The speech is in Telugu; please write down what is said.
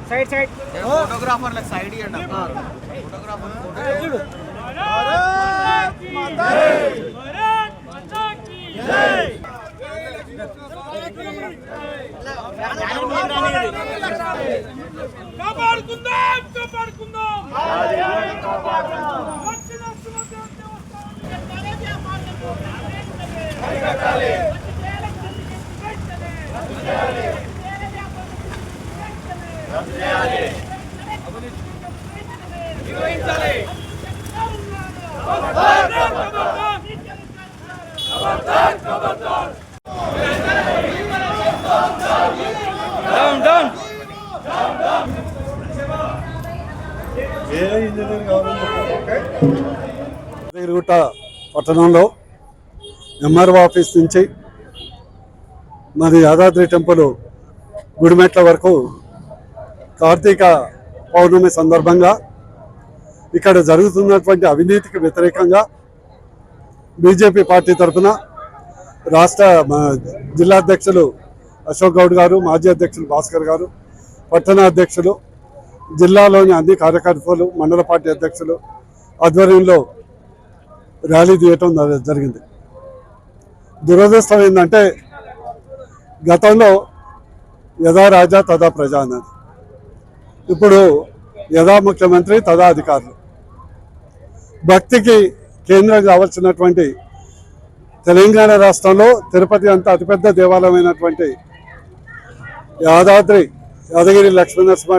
సైడ్ సైడ్ ఫోటోగ్రాఫర్ సైడ్ ఇవ్వండి ఫోటోగ్రాఫర్ కాపాడుకుందాం కాపాడుకుందాం యాదగిరిగుట్ట పట్టణంలో ఎంఆర్ఓ ఆఫీస్ నుంచి మరి యాదాద్రి టెంపుల్ గుడిమెట్ల వరకు కార్తీక పౌర్ణమి సందర్భంగా ఇక్కడ జరుగుతున్నటువంటి అవినీతికి వ్యతిరేకంగా బీజేపీ పార్టీ తరఫున రాష్ట్ర జిల్లా అధ్యక్షులు అశోక్ గౌడ్ గారు, మాజీ అధ్యక్షులు భాస్కర్ గారు, పట్టణ అధ్యక్షులు, జిల్లాలోని అన్ని కార్యకర్తలు, మండల పార్టీ అధ్యక్షులు ఆధ్వర్యంలో ర్యాలీ తీయటం జరిగింది. దురదృష్టం ఏంటంటే గతంలో యథా రాజా తదా ప్రజా అన్నది, ఇప్పుడు యథా ముఖ్యమంత్రి తదా అధికారులు. భక్తికి కేంద్రం కావాల్సినటువంటి తెలంగాణ రాష్ట్రంలో తిరుపతి అంత అతిపెద్ద దేవాలయమైనటువంటి యాదాద్రి యాదగిరి లక్ష్మీనరసింహ